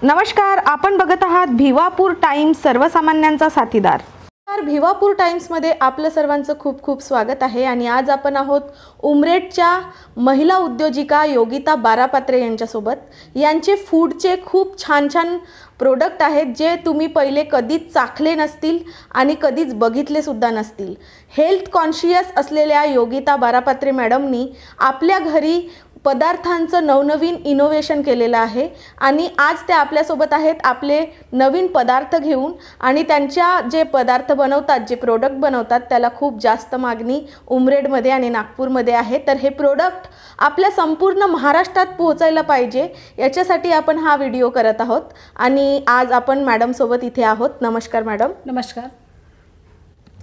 नमस्कार, आपण बघत आहात भिवापूर टाइम्स, सर्वसामान्यांचा साथीदार. तर भिवापूर टाइम्समध्ये आपलं सर्वांचं खूप खूप स्वागत आहे. आणि आज आपण आहोत उमरेडच्या महिला उद्योजिका योगिता बारापात्रे यांच्यासोबत. यांचे फूडचे खूप छान छान प्रोडक्ट आहेत जे तुम्ही पहिले कधीच चाखले नसतील आणि कधीच बघितले सुद्धा नसतील. हेल्थ कॉन्शियस असलेल्या योगिता बारापात्रे मॅडमनी आपल्या घरी पदार्थांचं नवनवीन इनोव्हेशन केलेलं आहे आणि आज ते आपल्यासोबत आहेत आपले नवीन पदार्थ घेऊन. आणि त्यांच्या जे पदार्थ बनवतात, जे प्रोडक्ट बनवतात, त्याला खूप जास्त मागणी उमरेडमध्ये आणि नागपूरमध्ये आहे. तर हे प्रोडक्ट आपल्या संपूर्ण महाराष्ट्रात पोहोचायला पाहिजे, याच्यासाठी आपण हा व्हिडिओ करत आहोत. आणि आज आपण मॅडमसोबत इथे आहोत. नमस्कार मॅडम.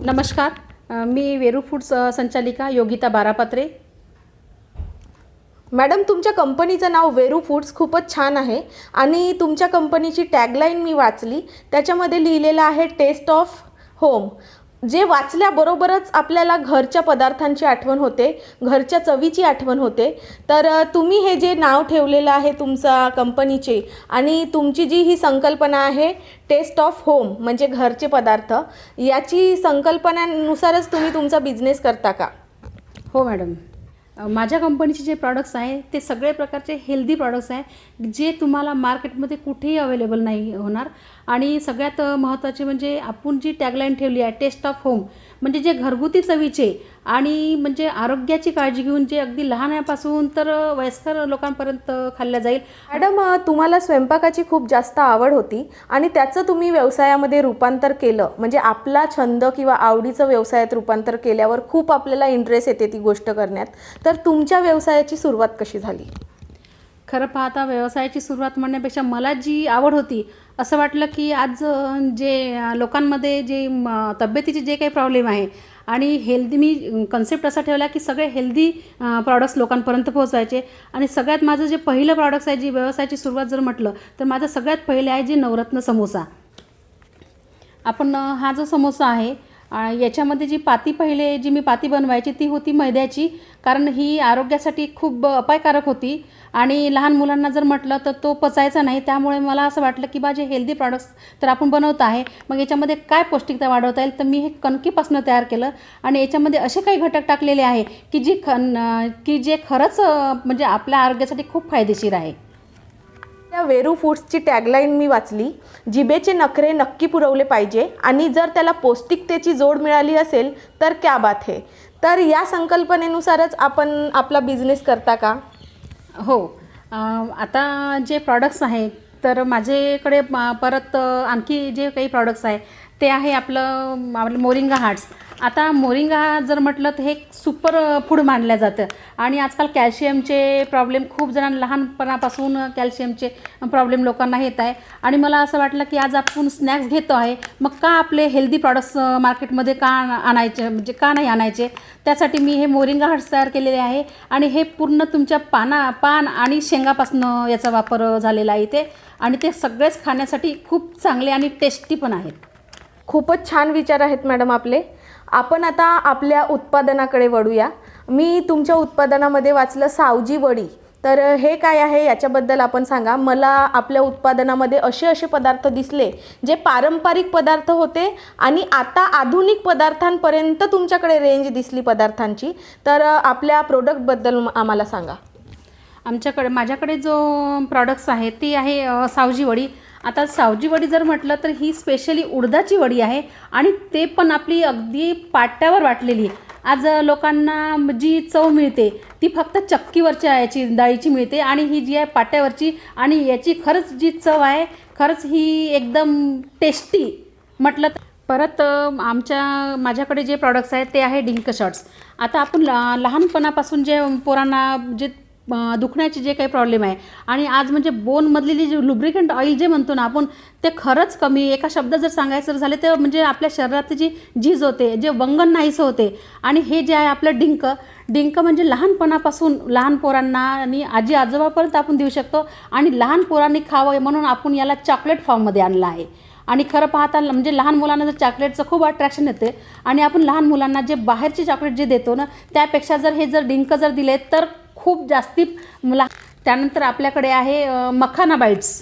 नमस्कार. मी वेरू फूड्स संचालिका योगिता बारापात्रे. मॅडम, तुमच्या कंपनीचं नाव वेरू फूड्स खूपच छान आहे आणि तुमच्या कंपनीची टॅगलाईन मी वाचली. त्याच्यामध्ये लिहिलेलं आहे टेस्ट ऑफ होम. जे वाचल्याबरोबरच आपल्याला घरच्या पदार्थांची आठवण होते, घरच्या चवीची आठवण होते. तर तुम्ही हे जे नाव ठेवलेलं आहे तुमच्या कंपनीचे आणि तुमची जी ही संकल्पना आहे टेस्ट ऑफ होम म्हणजे घरचे पदार्थ, याची संकल्पनेनुसारच तुम्ही तुमचा बिझनेस करता का? हो मॅडम, माझ्या कंपनीचे जे प्रॉडक्ट्स आहे ते सगळे प्रकारचे हेल्दी प्रॉडक्ट्स आहे जे तुम्हाला मार्केटमध्ये कुठेही अवेलेबल नाही होणार. आणि सगळ्यात महत्त्वाचे म्हणजे आपण जी टॅगलाईन ठेवली आहे टेस्ट ऑफ होम, म्हणजे जे घरगुती चवीचे आणि म्हणजे आरोग्याची काळजी घेऊन जे अगदी लहानापासून तर वयस्कर लोकांपर्यंत खाल्ल्या जाईल. मॅडम, तुम्हाला स्वयंपाकाची खूप जास्त आवड होती आणि त्याचं तुम्ही व्यवसायामध्ये रूपांतर केलं, म्हणजे आपला छंद किंवा आवडीचं व्यवसायात रूपांतर केल्यावर खूप आपल्याला इंटरेस्ट येते ती गोष्ट करण्यात. तर तुमच्या व्यवसायाची सुरुवात कशी झाली? खरं पाहता व्यवसायाची सुरुवात म्हणण्यापेक्षा मला जी आवड होती, असं वाटलं की आज जे लोकांमध्ये जे तब्येतीचे जे काही प्रॉब्लेम आहे आणि हेल्दी, मी कन्सेप्ट असा ठेवला की सगळे हेल्दी प्रॉडक्ट्स लोकांपर्यंत पोहोचायचे. आणि सगळ्यात माझं जे पहिलं प्रॉडक्ट्स आहे, जी व्यवसायाची सुरुवात जर म्हटलं तर माझं सगळ्यात पहिले आहे जे नवरत्न समोसा. आपण हा जो समोसा आहे याच्यामध्ये जी पाती पहिले जी मी पाती बनवायची ती होती मैद्याची, कारण ही आरोग्यासाठी खूप अपायकारक होती आणि लहान मुलांना जर म्हटलं तर तो पचायचा नाही. त्यामुळे मला असं वाटलं की बा जे हेल्दी प्रॉडक्ट्स तर आपण बनवत आहे, मग याच्यामध्ये काय पौष्टिकता वाढवता येईल. तर मी हे कणकीपासून तयार केलं आणि याच्यामध्ये असे काही घटक टाकलेले आहे की जे खरंच म्हणजे आपल्या आरोग्यासाठी खूप फायदेशीर आहे. त्या वेरू फूड्सची टॅगलाईन मी वाचली, जिभेचे नखरे नक्की पुरवले पाहिजे आणि जर त्याला पौष्टिकतेची जोड मिळाली असेल तर क्या बात है. तर या संकल्पनेनुसारच आपण आपला बिझनेस करता का? हो. आता जे प्रॉडक्ट्स आहे तर माझ्याकडे परत आणखी जे काही प्रॉडक्ट्स आहे ते आहे आपलं मोरिंगा हार्ट्स. आता मोरिंगा जर म्हटलं तर हे सुपर फूड मानलं जातं आणि आजकाल कॅल्शियमचे प्रॉब्लेम खूप जणांना, लहानपणापासून कॅल्शियमचे प्रॉब्लेम लोकांना येत आहे. आणि मला असं वाटलं की आज आपण स्नॅक्स घेतो आहे, मग का आपले हेल्दी प्रॉडक्ट्स मार्केटमध्ये का आणायचे, म्हणजे का नाही आणायचे. त्यासाठी मी हे मोरिंगा हार्ट्स तयार केलेले आहे आणि हे पूर्ण तुमच्या पान आणि शेंगापासून याचा वापर झालेला आहे इथे. आणि ते सगळेच खाण्यासाठी खूप चांगले आणि टेस्टी पण आहेत. खूपच छान विचार आहेत मॅडम आपले. आपण आता आपल्या उत्पादनाकडे वळूया. मी तुमच्या उत्पादनामध्ये वाचलं सावजी वडी. तर हे काय आहे याच्याबद्दल आपण सांगा. मला आपल्या उत्पादनामध्ये असे पदार्थ दिसले जे पारंपरिक पदार्थ होते आणि आता आधुनिक पदार्थांपर्यंत तुमच्याकडे रेंज दिसली पदार्थांची. तर आपल्या प्रोडक्टबद्दल आम्हाला सांगा. माझ्याकडे जो प्रॉडक्ट्स आहे ती आहे सावजी वडी. आता सावजी वडी जर म्हटलं तर ही स्पेशली उडदाची वडी आहे आणि ते पण आपली अगदी पाट्यावर वाटलेली. आज लोकांना जी चव मिळते ती फक्त चक्कीवरच्या याची डाळीची मिळते आणि ही जी आहे पाट्यावरची, आणि याची खरंच जी चव आहे खरंच ही एकदम टेस्टी म्हटलं. परत माझ्याकडे जे प्रॉडक्ट्स आहेत ते आहे डिंक शॉट्स. आता आपण लहानपणापासून जे पोरांना जे दुखण्याचे जे काही प्रॉब्लेम आहे आणि आज म्हणजे बोनमधली जे लुब्रिकंट ऑइल जे म्हणतो ना आपण, ते खरंच कमी, एका शब्दात जर सांगायचं झाले तर म्हणजे आपल्या शरीरात जी झीज होते, जे वंगण नाहीसं होते. आणि हे जे आहे आपलं डिंक म्हणजे लहानपणापासून लहान पोरांना आणि आजी आजोबापर्यंत आपण देऊ शकतो आणि लहान पोरांनी खावं म्हणून आपण याला चॉकलेट फॉर्ममध्ये आणलं आहे. आणि खरं पाहता म्हणजे लहान मुलांना जर चॉकलेटचं खूप अट्रॅक्शन येते आणि आपण लहान मुलांना जे बाहेरचे चॉकलेट जे देतो ना त्यापेक्षा जर हे जर डिंक जर दिले तर खूप जास्ती त्यानंतर आपल्याकडे आहे मखाना बाईट्स.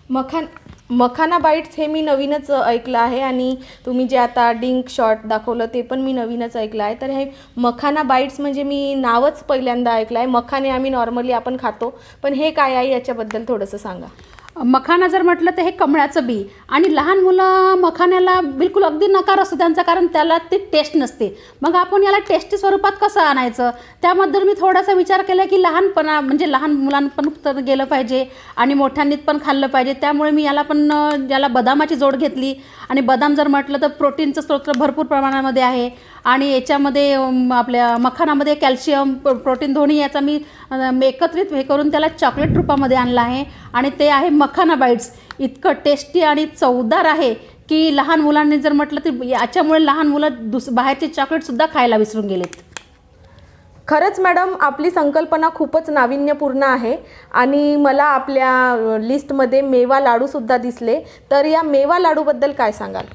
मखाना बाईट्स हे मी नवीनच ऐकलं आहे आणि तुम्ही जे आता डिंक शॉट दाखवलं ते पण मी नवीनच ऐकलं आहे. तर हे मखाना बाईट्स म्हणजे मी नावच पहिल्यांदा ऐकलं आहे. मखाने आम्ही नॉर्मली आपण खातो, पण हे काय आहे याच्याबद्दल थोडंसं सांगा. मखाना जर म्हटलं तर हे कमळाचं बी, आणि लहान मुलं मखाण्याला बिलकुल अगदी नकार असतो त्यांचा, कारण त्याला ती टेस्ट नसते. मग आपण याला टेस्टी स्वरूपात कसं आणायचं, त्याबद्दल मी थोडासा विचार केला की लहानपणा म्हणजे लहान मुलांपण तर गेलं पाहिजे आणि मोठ्यांनीत पण खाल्लं पाहिजे. त्यामुळे मी याला बदामाची जोड घेतली. आणि बदाम जर म्हटलं तर प्रोटीनचं स्रोत भरपूर प्रमाणामध्ये आहे आणि याच्यामध्ये आपल्या मखानामध्ये कॅल्शियम प्रोटीन दोन्ही याचा मी एकत्रित हे करून त्याला चॉकलेट रूपामध्ये आणलं आहे आणि ते आहे मखाना बाईट्स. इतकं टेस्टी आणि चवदार आहे की लहान मुलांनी जर म्हटलं तर याच्यामुळे लहान मुलं बाहेरचे चॉकलेटसुद्धा खायला विसरून गेलेत. खरंच मॅडम, आपली संकल्पना खूपच नाविन्यपूर्ण आहे आणि मला आपल्या लिस्टमध्ये मेवा लाडूसुद्धा दिसले. तर या मेवा लाडूबद्दल काय सांगाल?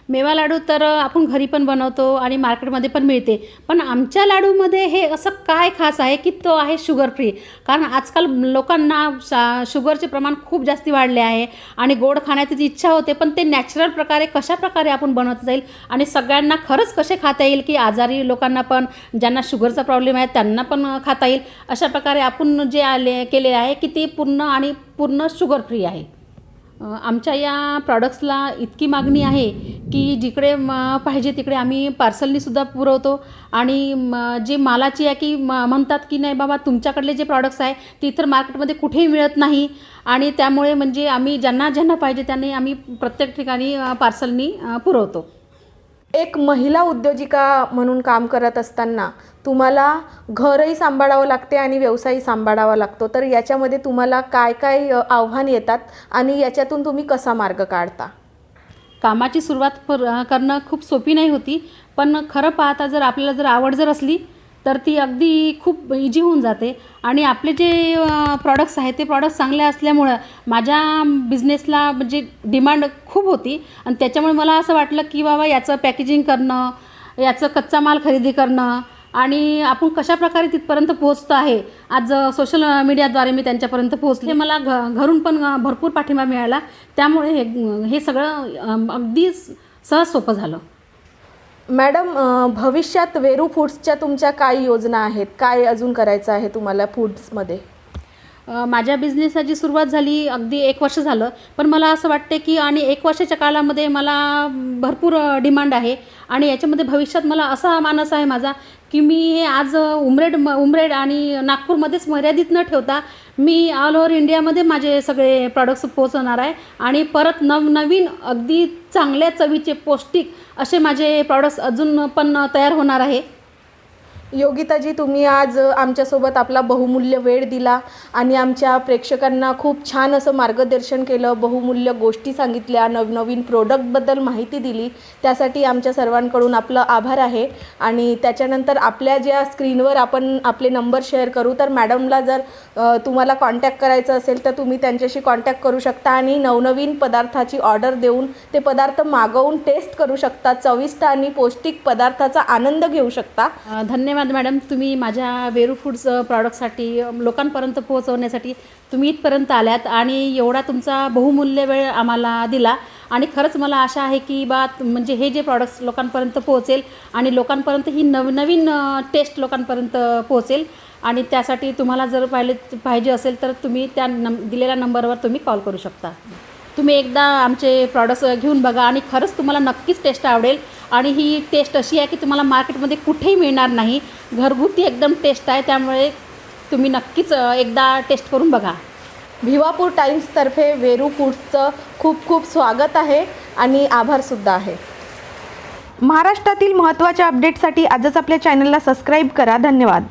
मेवा लाडू तर आपण घरी पण बनवतो आणि मार्केटमध्ये पण मिळते, पण आमच्या लाडूमध्ये हे असं काय खास आहे की तो आहे शुगर फ्री. कारण आजकाल लोकांना शुगरचे प्रमाण खूप जास्ती वाढले आहे आणि गोड खाण्याची इच्छा होते, पण ते नॅचरल प्रकारे कशाप्रकारे आपण बनवता येईल आणि सगळ्यांना खरंच कसे खाता येईल की आजारी लोकांना पण, ज्यांना शुगरचा प्रॉब्लेम आहे त्यांना पण खाता येईल, अशा प्रकारे आपण जे केले आहे की ते पूर्ण शुगर फ्री आहे. आमच्या या प्रॉडक्ट्सला इतकी मागणी आहे की जिकडे पाहिजे तिकडे आम्ही पार्सलनीसुद्धा पुरवतो. आणि जे मालाची आहे की म्हणतात की नाही बाबा तुमच्याकडले जे प्रॉडक्ट्स आहे ते इतर मार्केटमध्ये कुठेही मिळत नाही, आणि त्यामुळे म्हणजे आम्ही ज्यांना पाहिजे त्यांनी आम्ही प्रत्येक ठिकाणी पार्सलनी पुरवतो. एक महिला उद्योजिका म्हणून काम करत असताना तुम्हाला घरही सांभाळावं लागते आणि व्यवसायही सांभाळावा लागतो. तर याच्यामध्ये तुम्हाला काय काय आव्हान येतात आणि याच्यातून तुम्ही कसा मार्ग काढता? कामाची सुरुवात करणं खूप सोपी नाही होती, पण खरं पाहता जर आपल्याला जर आवड जर असली तर ती अगदी खूप इजी होऊन जाते. आणि आपले जे प्रॉडक्ट्स आहेत ते प्रॉडक्ट्स चांगले असल्यामुळं माझ्या बिझनेसला म्हणजे डिमांड खूप होती आणि त्याच्यामुळे मला असं वाटलं की बाबा याचं पॅकेजिंग करणं, याचं कच्चा माल खरेदी करणं आणि आपण कशाप्रकारे तिथपर्यंत पोहोचतो आहे. आज सोशल मीडियाद्वारे मी त्यांच्यापर्यंत पोहोचले. मला घरून पण भरपूर पाठिंबा मिळाला, त्यामुळे हे सगळं अगदी सहज सोपं झालं. मॅडम, भविष्यात वेरू फूड्सच्या तुमच्या काय योजना आहेत? काय अजून करायचं आहे तुम्हाला फूड्समध्ये? माझ्या बिझनेसची सुरुवात झाली अगदी 1 वर्ष झालं, पण मला असं वाटते की आणि 1 वर्षाच्या काळामध्ये मला भरपूर डिमांड आहे आणि याच्यामध्ये भविष्यात मला असा मानस आहे माझा की मी हे आज उमरेड आणि नागपूरमध्येच मर्यादित न ठेवता मी ऑल ओव्हर इंडियामध्ये माझे सगळे प्रॉडक्ट्स पोहोचवणार आहे आणि परत नवनवीन अगदी चांगल्या चवीचे पौष्टिक असे माझे प्रॉडक्ट्स अजून पण तयार होणार आहे. योगिताजी, तुम्ही आज आमच्यासोबत आपला बहुमूल्य वेळ दिला आणि आमच्या प्रेक्षकांना खूप छान असं मार्गदर्शन केलं, बहुमूल्य गोष्टी सांगितल्या, नवनवीन प्रोडक्टबद्दल माहिती दिली. त्यासाठी आमच्या सर्वांकडून आपलं आभार आहे. आणि त्याच्यानंतर आपल्या ज्या स्क्रीनवर आपण आपले नंबर शेअर करू, तर मॅडमला जर तुम्हाला कॉन्टॅक्ट करायचं असेल तर तुम्ही त्यांच्याशी कॉन्टॅक्ट करू शकता आणि नवनवीन पदार्थाची ऑर्डर देऊन ते पदार्थ मागवून टेस्ट करू शकता. चविष्ट आणि पौष्टिक पदार्थाचा आनंद घेऊ शकता. धन्यवाद मॅडम, तुम्ही माझ्या वेरू फूड्स प्रॉडक्टसाठी लोकांपर्यंत पोहोचवण्यासाठी तुम्ही इथपर्यंत आल्यात आणि एवढा तुमचा बहुमूल्य वेळ आम्हाला दिला. आणि खरंच मला आशा आहे की म्हणजे हे जे प्रॉडक्ट्स लोकांपर्यंत पोहोचेल आणि लोकांपर्यंत ही नवनवीन टेस्ट लोकांपर्यंत पोहोचेल. आणि त्यासाठी तुम्हाला जर पाहिजे असेल तर तुम्ही त्या दिलेल्या नंबरवर तुम्ही कॉल करू शकता. तुम्ही एकदा आमचे प्रॉडक्ट्स घेऊन बघा आणि खरंच तुम्हाला नक्कीच टेस्ट आवडेल. आणि ही टेस्ट अशी आहे की तुम्हाला मार्केटमध्ये कुठेही मिळणार नाही, घरगुती एकदम टेस्ट आहे, त्यामुळे तुम्ही नक्कीच एकदा टेस्ट करून बघा. भिवापूर टाइम्सतर्फे वेरू फूड्सचं खूप खूप स्वागत आहे आणि आभारसुद्धा आहे. महाराष्ट्रातील महत्त्वाच्या अपडेटसाठी आजच आपल्या चॅनलला सबस्क्राईब करा. धन्यवाद.